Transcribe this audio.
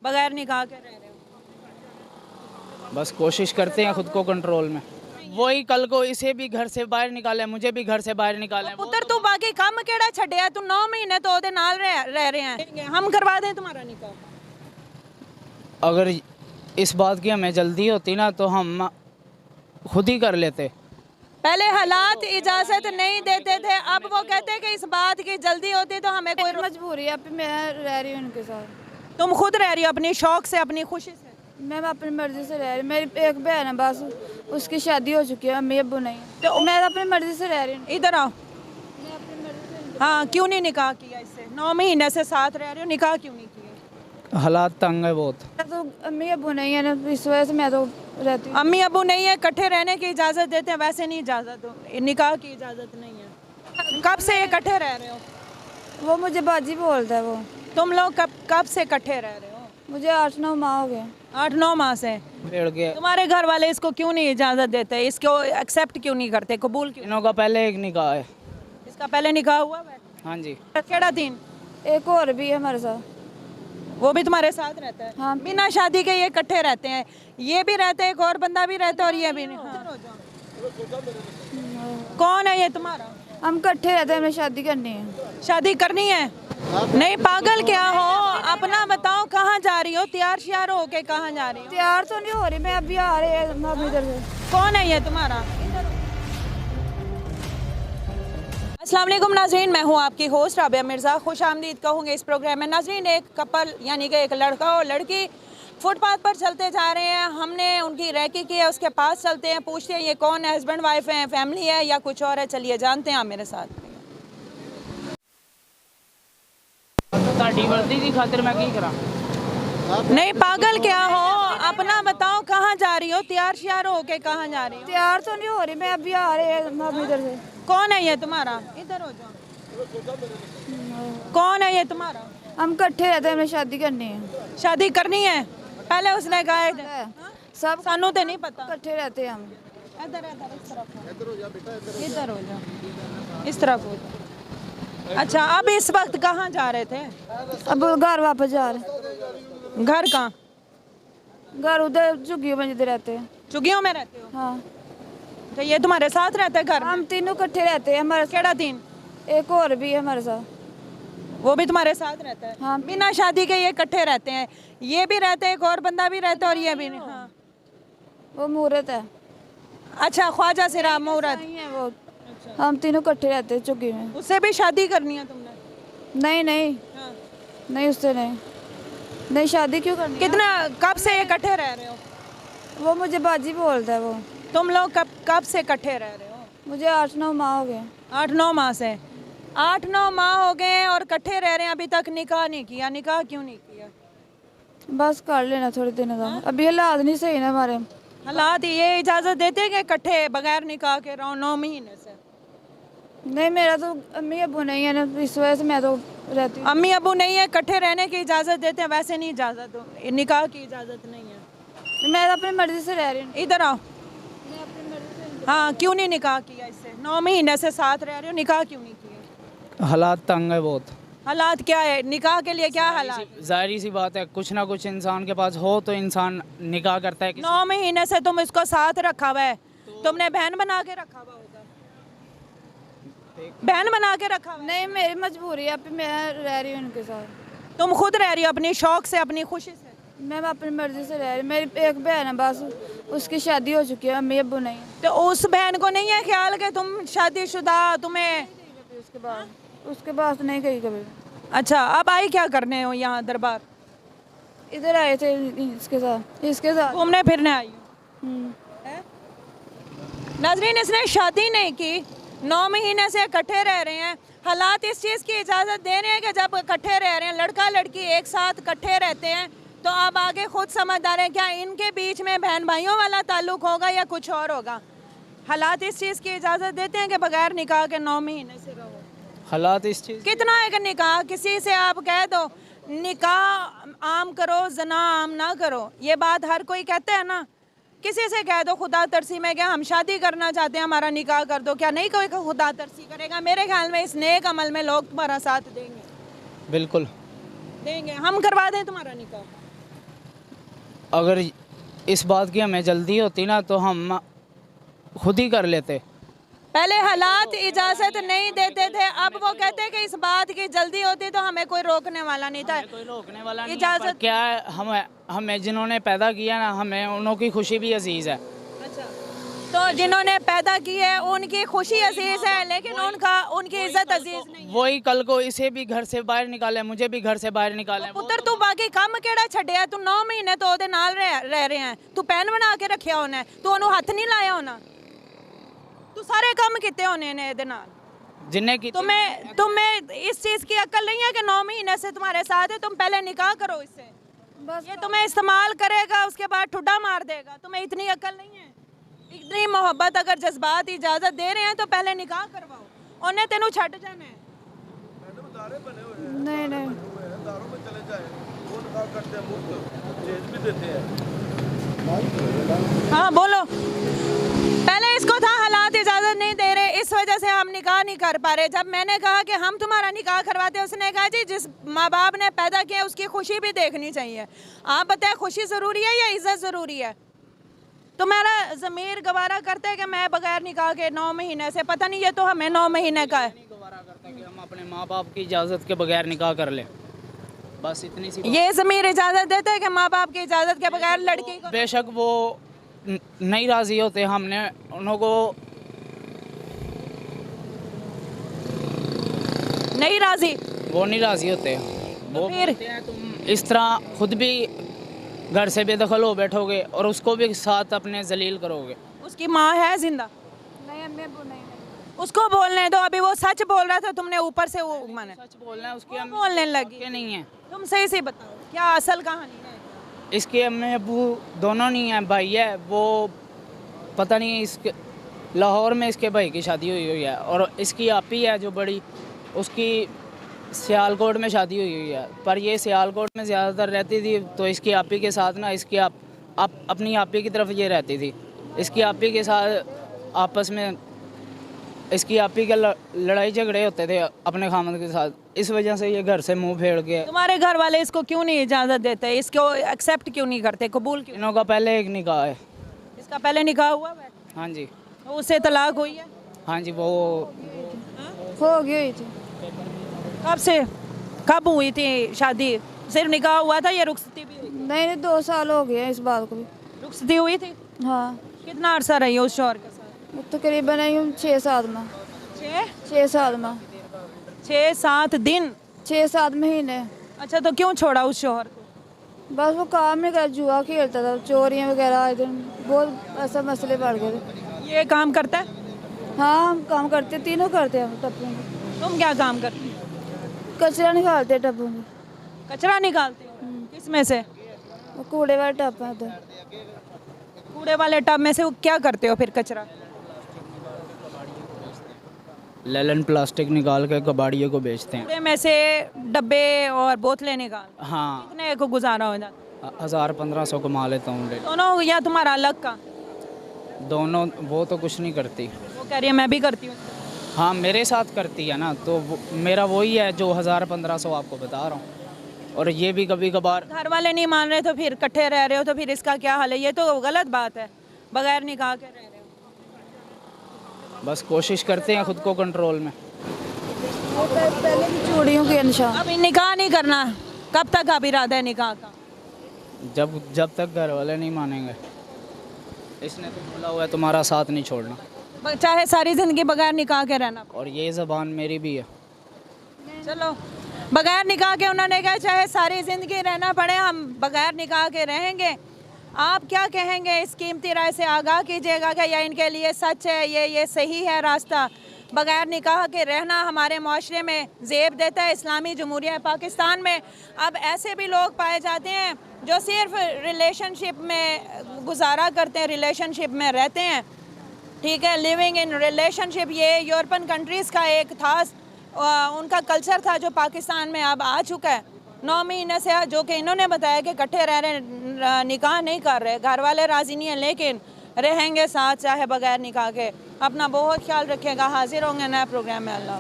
बगैर निकाह के रह रहे हो? बस कोशिश करते हैं खुद को कंट्रोल में। वही कल को इसे भी घर से बाहर निकाले, मुझे भी घर से बाहर निकाले। पुत्र तू बाकी काम केड़ा छड्डिया, तू 9 महीने तो ओदे नाल रह रहे हैं, हम करवा दें तुम्हारा निकाह? अगर इस बात की हमें जल्दी होती ना तो हम खुद ही कर लेते। पहले हालात इजाजत नहीं देते थे, अब वो कहते हैं कि इस बात की जल्दी होती तो हमें कोई मजबूरी है, मैं रह रही हूँ उनके साथ। तुम खुद रह रही हो अपनी शौक से, अपनी खुशी से? मैं अपनी मर्जी से रह रही हूँ। मेरी एक बहन है बस, उसकी शादी हो चुकी है, अम्मी अब्बू नहीं। तो मैं अपनी मर्जी से रह रही हूँ। इधर आओ। मैं अपनी मर्जी से। हाँ, क्यों नहीं निकाह किया इससे? 9 महीने से साथ रह रहे हो, निकाह क्यों नहीं किया? हालात तंग है बहुत। तो अम्मी अब्बू नहीं है ना, इस वजह से मैं तो रहती हूँ। अम्मी अबू नहीं है, इकट्ठे रहने की इजाज़त देते हैं, वैसे नहीं इजाज़त, निकाह की इजाज़त नहीं है। कब से ये इकट्ठे रह रहे हो? वो मुझे बाजी बोलता है। वो तुम लोग कब से इकट्ठे रह रहे हो? मुझे 8-9 माह हो गए। 8-9 माह से। भेड़ गया। तुम्हारे घर वाले इसको क्यों नहीं इजाज़त देते, इसको एक्सेप्ट क्यों नहीं करते, कबूल क्यों? इनों का पहले एक निकाह है। इसका पहले निकाह हुआ है? हाँ जी। केड़ा दिन? एक और भी है हमारे साथ। वो भी तुम्हारे साथ रहता है? हाँ। बिना शादी के ये इकट्ठे रहते हैं, ये भी रहते हैं, एक और बंदा भी रहता है और ये भी नहीं। हाँ। कौन है ये तुम्हारा? हम इकट्ठे रहते हैं, हमें शादी करनी है। शादी करनी है? नहीं पागल क्या हो, अपना बताओ, कहाँ जा रही हो? तैयार श्यार हो के कहाँ जा रही हो? तैयार तो नहीं हो रही मैं, अभी आ रही है हम इधर से। कौन है ये तुम्हारा? अस्सलाम वालेकुम नाज़रीन, मैं हूँ आपकी होस्ट राबिया मिर्ज़ा। खुश आमदीद कहूँगी इस प्रोग्राम में। नाज़रीन, एक कपल यानी कि एक लड़का और लड़की फुटपाथ पर चलते जा रहे हैं। हमने उनकी रैकी की है, उसके पास चलते हैं, पूछते हैं ये कौन है, हस्बैंड वाइफ है, फैमिली है या कुछ और है। चलिए जानते हैं आप मेरे साथ। ताड़ी वर्दी की खातिर मैं की करा। नहीं पागल क्या हो, अपना बताओ, कहाँ जा रही हो? तैयार श्यार हो के कहाँ जा रही हो? तैयार तो नहीं हो रही मैं, अभी आ रही है हम इधर से। कौन है ये तुम्हारा? इधर हो जाओ। कौन है ये तुम्हारा? हम इकट्ठे रहते हैं, हमें शादी करनी है। शादी करनी है? पहले उसने कहा है सब सानू तो नहीं पता। इकट्ठे रहते हैं हम। इधर इधर इस तरफ इधर हो जा बेटा, इधर हो जा, इस तरफ हो जा। अच्छा, अब इस वक्त कहाँ जा रहे थे? अब घर वापस जा रहे हैं। घर कहाँ? घर उधर झुग्गियों में जिधर रहते हैं। चुगियों में रहते हो? हाँ, तो ये तुम्हारे साथ रहता है घर में? हम तीनों इकट्ठे रहते हैं। हमारे केड़ा दिन? एक और भी है हमारे साथ। वो भी तुम्हारे साथ रहता है? हाँ। बिना शादी के ये इकट्ठे रहते हैं, ये भी रहते हैं, एक और बंदा भी रहता है और ये भी नहीं। हाँ। वो मुहूर्त है। अच्छा, ख्वाजा सिरा मुहूर्त। नहीं है वो। हम तीनों इकट्ठे रहते हैं झुग्गी में। उससे भी शादी करनी है तुमने? नहीं नहीं हाँ। नहीं, उससे नहीं। नहीं, शादी क्यों करनी है? कितना, कब से इकट्ठे रह रहे हो? वो मुझे बाजी बोलता है। वो तुम लोग कब से इकट्ठे रह रहे हो? मुझे 8-9 माह हो गए। 8-9 माह से? 8-9 माह हो गए और इकट्ठे रह रहे हैं, अभी तक निकाह नहीं किया? निकाह क्यों नहीं किया? बस कर लेना थोड़े दिनों का, अभी हालात नहीं सही ना हमारे। हालात ये इजाज़त देते हैं कि इकट्ठे बगैर निकाह के रहो 9 महीने से? नहीं, मेरा तो अम्मी अब्बू नहीं है ना, इस वजह से मैं तो रहती हूँ। अम्मी अबू नहीं है, इकट्ठे रहने की इजाज़त देते हैं, वैसे नहीं इजाज़त, निकाह की इजाज़त नहीं है। मैं तो अपनी मर्जी से रह रही हूँ। इधर आओ। मैं अपनी मर्जी से। हाँ, क्यों नहीं निकाह किया इससे? 9 महीने से साथ रह रहे हो, निकाह क्यों नहीं किया? हालात तंग है बहुत। हालात क्या है? निकाह के लिए क्या हालात? जाहिर सी बात है, कुछ ना कुछ इंसान के पास हो तो इंसान निकाह करता है। 9 महीने से तुम इसको साथ रखा हुआ है, तुमने बहन बना के रखा हुआ होगा। बहन बना के रखा हुआ है? नहीं, मेरी मजबूरी है, अभी मैं रह रही हूँ उनके साथ। तुम खुद रह रही हो अपनी शौक से, अपनी खुशी से? मैं अपनी मर्जी से रह रही हूँ। मेरी एक बहन है बस, उसकी शादी हो चुकी है, अम्मी अब्बू नहीं। तो उस बहन को नहीं है ख्याल कि तुम शादीशुदा, तुम्हें? उसके बाद नहीं गई कभी। अच्छा, अब आई क्या करने हो यहाँ दरबार? इधर आए थे इसके साथ घूमने फिरने आई हो? हम्म। नाजरीन, इसने शादी नहीं की, 9 महीने से इकट्ठे रह रहे हैं। हालात इस चीज़ की इजाज़त दे रहे हैं कि जब इकट्ठे रह रहे हैं, लड़का लड़की एक साथ इकट्ठे रहते हैं, तो अब आगे खुद समझदार है, क्या इनके बीच में बहन भाइयों वाला ताल्लुक होगा या कुछ और होगा? हालात इस चीज़ की इजाज़त देते हैं कि बगैर निकाह के 9 महीने से रहो। हालात इस चीज़ कितना है कि निकाह, किसी से आप कह दो निकाह आम करो, जना आम ना करो, ये बात हर कोई कहता है ना। किसी से कह दो खुदा तरसी में क्या हम शादी करना चाहते हैं, हमारा निकाह कर दो, क्या नहीं कोई खुदा तरसी करेगा? मेरे ख्याल में इस नेक अमल में लोग तुम्हारा साथ देंगे। बिल्कुल देंगे। हम करवा दें तुम्हारा निकाह? अगर इस बात की हमें जल्दी होती ना तो हम खुद ही कर लेते। पहले हालात इजाज़त नहीं देते थे, अब वो कहते हैं कि इस बात की जल्दी होती तो हमें कोई रोकने वाला नहीं था। कोई रोकने वाला नहीं है, इजाज़त पर क्या है, हमें जिन्होंने पैदा किया ना, हमें उनकी खुशी भी अजीज़ है। अच्छा, तो जिन्होंने पैदा की है उनकी खुशी अजीज़ है, लेकिन उनकी इज्जत अजीज़ नहीं है। वही कल को इसे भी घर से बाहर निकाले, मुझे भी घर से बाहर निकाले। पुत्र तू बाकी काम केड़ा छड्डिया, तू 9 महीने तो ओदे नाल रह रहे हैं, तू पैन बना के रखिया होना, तू ओनू हथ नहीं लाया होना, तू सारे काम किते होने ने एदे नाल। जिन्हें की तुम्हें इस चीज़ की अक्ल नहीं है कि 9 महीने से तुम्हारे साथ है, तुम पहले निकाह करो इससे, बस ये तुम्हें इस्तेमाल करेगा, उसके बाद ठुड्डा मार देगा। तुम्हें इतनी अक्ल नहीं है, इतनी मोहब्बत अगर जज्बात इजाज़त दे रहे हैं तो पहले निकाह करवाओ, उन्हें तेनू छट जाना है। नहीं नहीं हाँ बोलो। पहले इसको था हालात इजाज़त नहीं दे रहे, इस वजह से हम निकाह नहीं कर पा रहे। जब मैंने कहा कि हम तुम्हारा निकाह करवाते हैं, उसने कहा जी जिस माँ बाप ने पैदा किया उसकी खुशी भी देखनी चाहिए। आप बताएं, खुशी ज़रूरी है या इज़्ज़त ज़रूरी है? तुम्हारा ज़मीर गवारा करता है कि मैं बगैर निकाह के 9 महीने से, पता नहीं ये तो हमें 9 महीने का है, गवारा करता कि हम अपने माँ बाप की इजाज़त के बगैर निकाह कर लें, बस इतनी सी। ये ज़मीर इजाज़त देता है कि माँ बाप की इजाज़त के बगैर लड़की को? बेशक वो नहीं राज़ी होते, हमने उनको नहीं राज़ी, वो नहीं राज़ी होते, वो फिर? बोलते हैं तुम इस तरह खुद भी घर से बेदखल हो बैठोगे और उसको भी साथ अपने जलील करोगे। उसकी माँ है जिंदा? नहीं अम्मी अब्बू नहीं। उसको बोलने दो, अभी वो सच बोल रहा था, तुमने ऊपर से वो माने सच बोलना है, उसकी वो अम्मी बोलने लगी। के नहीं है, तुम सही से बताओ क्या असल कहानी है? इसके अम्मी अबू दोनों नहीं हैं, भाई है वो, पता नहीं इसके लाहौर में इसके भाई की शादी हुई है, और इसकी आपी है जो बड़ी, उसकी सियालकोट में शादी हुई है, पर ये सियालकोट में ज़्यादातर रहती थी, तो इसकी आपी के साथ ना इसकी अपनी आपी की तरफ ये रहती थी, इसकी आपी के साथ आपस में इसकी आपी के लड़ाई झगड़े होते थे अपने खामद के साथ, इस वजह से ये घर से मुंह फेर के। तुम्हारे घर वाले इसको क्यों नहीं इजाज़त देते, इसको एक्सेप्ट क्यों नहीं करते, कबूल क्यों? इनों का पहले एक निकाह है। इसका पहले निकाह हुआ है? हाँ जी, तो उससे तलाक हुई है? हाँ जी, वो हो गई थी। कब से, कब हुई थी शादी? सिर्फ निकाह हुआ था या रुखसती भी हुई? नहीं नहीं 2 साल हो गए इस बात को भी। रुखसती हुई थी? हाँ कितना अरसा रही हो उस शौहर के साथ? तकरीबन 6-7 माह। 6-7 माह। 6-7 दिन? 6-7 महीने। अच्छा, तो क्यों छोड़ा उस शौहर को? बस वो काम नहीं कर, जुआ खेलता था, चोरियाँ वगैरह, इधर बहुत ऐसा मसले बढ़ गए थे। ये काम करता है? हाँ हम काम करते, तीनों करते हैं टप्पों में। तुम क्या काम करती हो? कचरा निकालते हैं टप्पों में। कचरा निकालते हो? किस में से? वो कूड़े वाले टप है उधर। कूड़े वाले टब में से वो क्या करते हो फिर कचरा? लेलन प्लास्टिक निकाल के कबाड़ियों को बेचते हैं। कूड़े में से डब्बे और बोतलें निकाल, हाँ, कितने को गुजारा हो जाता? 1000-1500 कमा लेता हूँ डेली। दोनों या तुम्हारा अलग का? दोनों, वो तो कुछ नहीं करती। वो कह रही है मैं भी करती हूँ। हाँ, मेरे साथ करती है ना, तो मेरा वही है जो 1000-1500 आपको बता रहा हूँ, और ये भी कभी कभार। घर वाले नहीं मान रहे तो फिर इकट्ठे रह रहे हो, तो फिर इसका क्या हाल है? ये तो गलत बात है, बगैर निकाह के रह रहे हो। बस कोशिश करते हैं खुद को कंट्रोल में। पहले भी चूड़ियों के निशान। अभी निकाह नहीं करना, कब तक आप इरादा है निकाह का? जब तक घर वाले नहीं मानेंगे। इसने तो बोला हुआ है तुम्हारा साथ नहीं छोड़ना, चाहे सारी ज़िंदगी बगैर निकाह के रहना। और ये ज़बान मेरी भी है। चलो, बगैर निकाह के उन्होंने कहा चाहे सारी ज़िंदगी रहना पड़े, हम बगैर निकाह के रहेंगे। आप क्या कहेंगे? इस कीमती राय से आगाह कीजिएगा कि या इनके लिए सच है, ये सही है रास्ता? बगैर निकाह के रहना हमारे माशरे में ज़ेब देता है। इस्लामी जमहूरिया पाकिस्तान में अब ऐसे भी लोग पाए जाते हैं जो सिर्फ रिलेशनशिप में गुजारा करते हैं, रिलेशनशिप में रहते हैं, ठीक है, लिविंग इन रिलेशनशिप। ये यूरोपियन कंट्रीज़ का एक था, उनका कल्चर था जो पाकिस्तान में अब आ चुका है। 9 महीने से, जो कि इन्होंने बताया कि इकट्ठे रह रहे, निकाह नहीं कर रहे, घर वाले राज़ी नहीं हैं, लेकिन रहेंगे साथ चाहे बगैर निकाह के। अपना बहुत ख्याल रखिएगा। हाजिर होंगे नए प्रोग्राम में। अल्लाह।